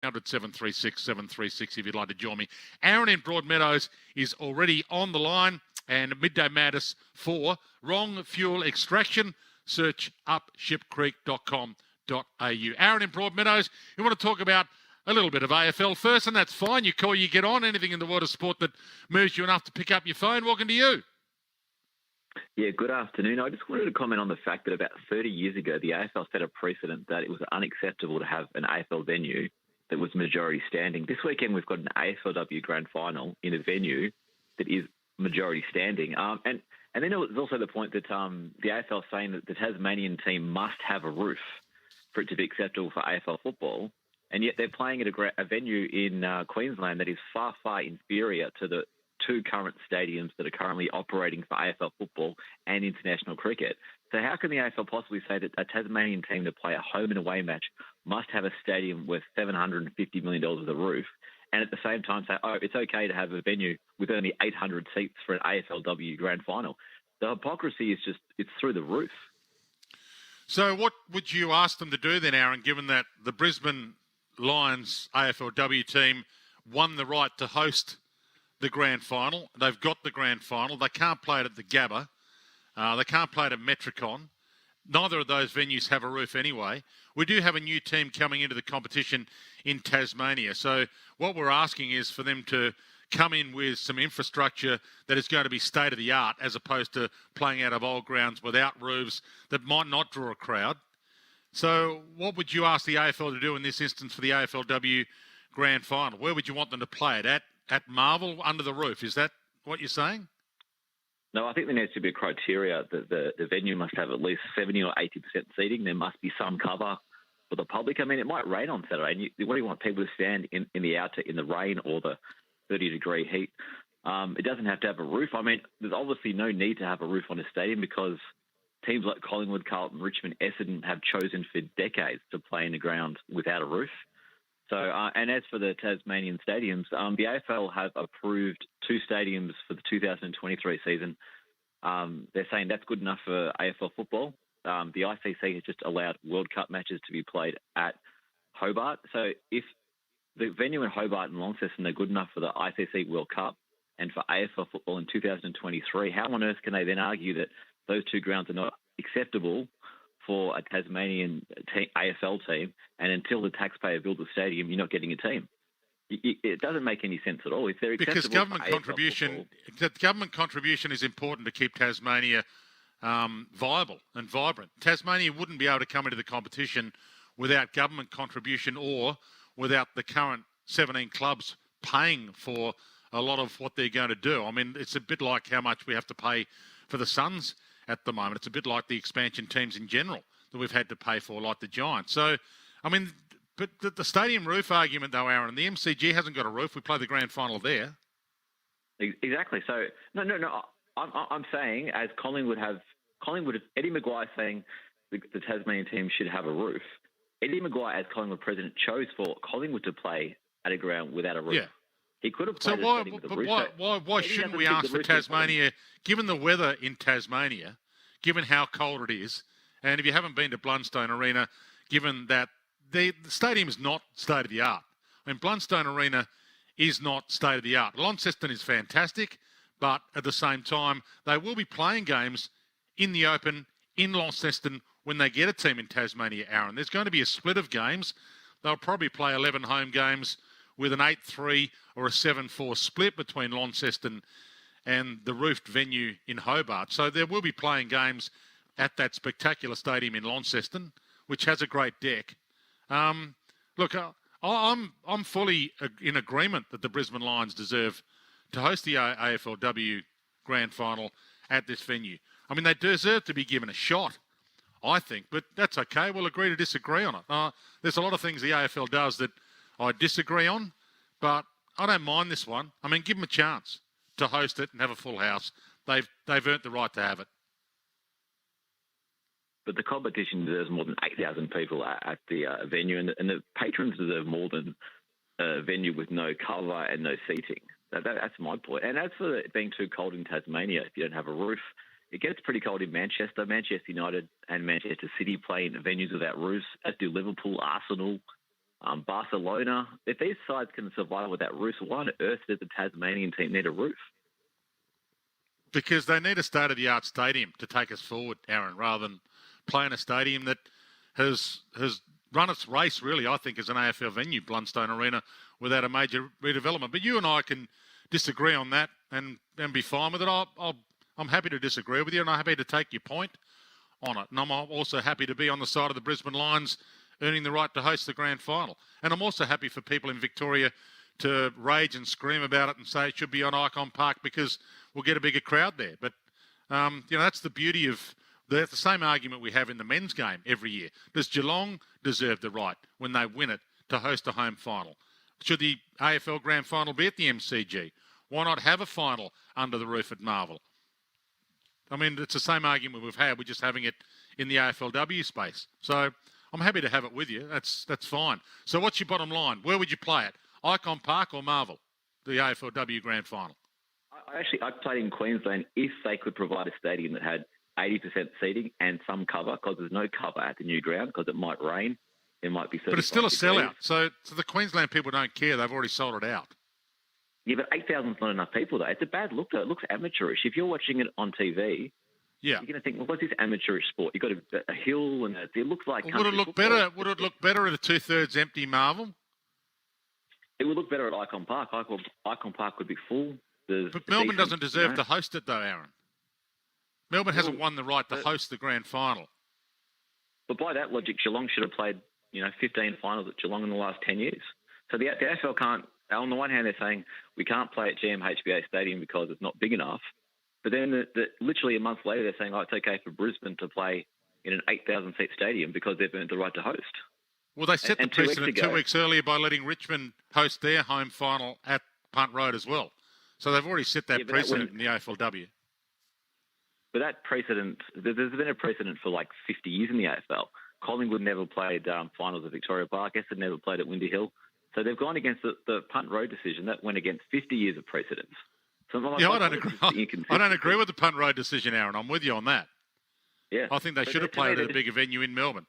736 736 if you'd like to join me. Aaron in Broadmeadows is already on the line, and Midday Madness 4, wrong fuel extraction. Search upshipcreek.com.au. Aaron in Broadmeadows, you want to talk about a little bit of AFL first, and that's fine. You call, you get on. Anything in the world of sport that moves you enough to pick up your phone, welcome to you. Yeah, good afternoon. I just wanted to comment on the fact that about 30 years ago, the AFL set a precedent that it was unacceptable to have an AFL venue that was majority standing. This weekend, we've got an AFLW Grand Final in a venue that is majority standing. And then there's also the point that the AFL is saying that the Tasmanian team must have a roof for it to be acceptable for AFL football. And yet they're playing at a venue in Queensland that is far, far inferior to the two current stadiums that are currently operating for AFL football and international cricket. So how can the AFL possibly say that a Tasmanian team to play a home and away match must have a stadium worth $750 million of the roof, and at the same time say, oh, it's okay to have a venue with only 800 seats for an AFLW Grand Final? The hypocrisy is it's through the roof. So what would you ask them to do then, Aaron, given that the Brisbane Lions AFLW team won the right to host the Grand Final? They've got the Grand Final. They can't play it at the Gabba. They can't play it at Metricon. Neither of those venues have a roof anyway. We do have a new team coming into the competition in Tasmania. So what we're asking is for them to come in with some infrastructure that is going to be state-of-the-art, as opposed to playing out of old grounds without roofs that might not draw a crowd. So what would you ask the AFL to do in this instance for the AFLW Grand Final? Where would you want them to play it? At Marvel, under the roof? Is that what you're saying? No, I think there needs to be a criteria that the venue must have at least 70 or 80% seating. There must be some cover for the public. I mean, it might rain on Saturday, and what do you want people to stand in the outer in the rain or the 30-degree heat? It doesn't have to have a roof. I mean, there's obviously no need to have a roof on a stadium because teams like Collingwood, Carlton, Richmond, Essendon have chosen for decades to play in the ground without a roof. So, and as for the Tasmanian stadiums, the AFL have approved 2 stadiums for the 2023 season. They're saying that's good enough for AFL football. The ICC has just allowed World Cup matches to be played at Hobart. So if the venue in Hobart and Launceston are good enough for the ICC World Cup and for AFL football in 2023, how on earth can they then argue that those 2 grounds are not acceptable for a Tasmanian AFL team, and until the taxpayer builds a stadium, you're not getting a team? It doesn't make any sense at all. If they're because government contribution is important to keep Tasmania viable and vibrant. Tasmania wouldn't be able to come into the competition without government contribution or without the current 17 clubs paying for a lot of what they're going to do. I mean, it's a bit like how much we have to pay for the Suns at the moment. It's a bit like the expansion teams in general that we've had to pay for, like the Giants. So, I mean, but the stadium roof argument, though, Aaron, the MCG hasn't got a roof. We play the Grand Final there. Exactly. So, no. I'm saying, as Collingwood, Eddie Maguire saying the Tasmanian team should have a roof. Eddie Maguire, as Collingwood president, chose for Collingwood to play at a ground without a roof. Yeah. He could have played with a roof. Why shouldn't we ask for Tasmania, given the weather in Tasmania, given how cold it is, and if you haven't been to Blundstone Arena, given that the stadium is not state-of-the-art. I mean, Blundstone Arena is not state-of-the-art. Launceston is fantastic, but at the same time, they will be playing games in the open in Launceston when they get a team in Tasmania, Aaron. There's going to be a split of games. They'll probably play 11 home games with an 8-3 or a 7-4 split between Launceston and the roofed venue in Hobart. So there will be playing games at that spectacular stadium in Launceston, which has a great deck. Look, I'm fully in agreement that the Brisbane Lions deserve to host the AFLW Grand Final at this venue. I mean, they deserve to be given a shot, I think, but that's okay. We'll agree to disagree on it. There's a lot of things the AFL does that I disagree on, but I don't mind this one. I mean, give them a chance to host it and have a full house. They've earned the right to have it. But the competition deserves more than 8,000 people at the venue, and the patrons deserve more than a venue with no cover and no seating. That's my point. And as for it being too cold in Tasmania, if you don't have a roof, it gets pretty cold in Manchester. Manchester United and Manchester City play in venues without roofs, as do Liverpool, Arsenal, Barcelona. If these sides can survive with that roof, why on earth does the Tasmanian team need a roof? Because they need a state-of-the-art stadium to take us forward, Aaron, rather than playing a stadium that has run its race, really, I think, as an AFL venue, Blundstone Arena, without a major redevelopment. But you and I can disagree on that and be fine with it. I'm happy to disagree with you, and I'm happy to take your point on it. And I'm also happy to be on the side of the Brisbane Lions earning the right to host the grand final. And I'm also happy for people in Victoria to rage and scream about it and say it should be on Icon Park because we'll get a bigger crowd there. But, that's the beauty of the same argument we have in the men's game every year. Does Geelong deserve the right, when they win it, to host a home final? Should the AFL Grand Final be at the MCG? Why not have a final under the roof at Marvel? I mean, it's the same argument we've had. We're just having it in the AFLW space. So I'm happy to have it with you. That's fine. So what's your bottom line? Where would you play it? Icon Park or Marvel, the AFLW Grand Final? I played in Queensland if they could provide a stadium that had 80% seating and some cover, because there's no cover at the new ground because it might rain. It might be 35 But it's still a degrees. sellout. So the Queensland people don't care. They've already sold it out. Yeah, but 8,000 is not enough people, though. It's a bad look, though. It looks amateurish. If you're watching it on TV, you're going to think, well, what's this amateurish sport? You've got a hill, and it looks like... Well, would it look better? Would it look better at a 2/3 empty Marvel? It would look better at Icon Park. Icon Park would be full. But Melbourne doesn't deserve to host it, though, Aaron. Melbourne hasn't won the right to host the grand final. But by that logic, Geelong should have played, 15 finals at Geelong in the last 10 years. So the AFL can't... On the one hand, they're saying we can't play at GMHBA Stadium because it's not big enough. But then literally a month later, they're saying, it's okay for Brisbane to play in an 8,000-seat stadium because they've earned the right to host. Well, they set the precedent 2 weeks earlier by letting Richmond host their home final at Punt Road as well. So they've already set that precedent in the AFLW. But that precedent, there's been a precedent for like 50 years in the AFL. Collingwood never played finals at Victoria Park. Essendon never played at Windy Hill. So they've gone against the Punt Road decision. That went against 50 years of precedence. So I don't agree with the Punt Road decision, Aaron. I'm with you on that. Yeah, I think they should have played at a bigger venue in Melbourne.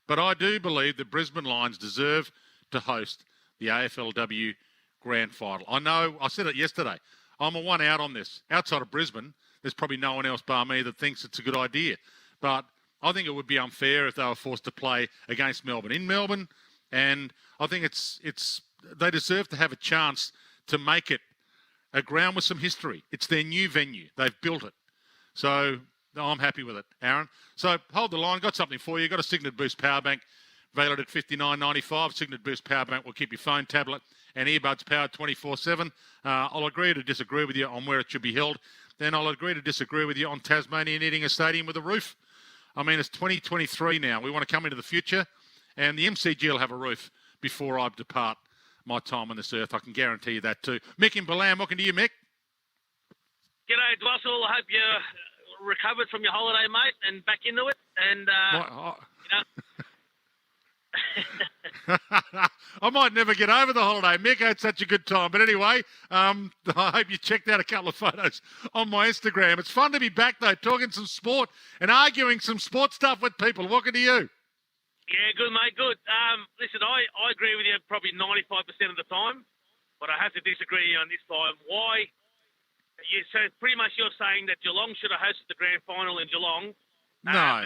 But I do believe the Brisbane Lions deserve to host the AFLW Grand Final. I know, I said it yesterday, I'm a one out on this. Outside of Brisbane, there's probably no one else bar me that thinks it's a good idea. But I think it would be unfair if they were forced to play against Melbourne in Melbourne. And I think they deserve to have a chance to make it a ground with some history. It's their new venue. They've built it. So I'm happy with it, Aaron. So hold the line. Got something for you. Got a Signet Boost power bank valued at $59.95. Signet Boost power bank will keep your phone, tablet and earbuds powered 24/7. I'll agree to disagree with you on where it should be held. Then I'll agree to disagree with you on Tasmania needing a stadium with a roof. I mean, it's 2023 now. We want to come into the future, and the MCG will have a roof before I depart my time on this earth. I can guarantee you that too. Mick in Balam, welcome to you, Mick. G'day, Dwassel. I hope you're recovered from your holiday, mate, and back into it. And, I might never get over the holiday, Mick. I had such a good time. But anyway, I hope you checked out a couple of photos on my Instagram. It's fun to be back, though, talking some sport and arguing some sport stuff with people. Welcome to you. Yeah, good, mate, good. Listen, I agree with you probably 95% of the time, but I have to disagree on this time. Why? So pretty much you're saying that Geelong should have hosted the grand final in Geelong. No.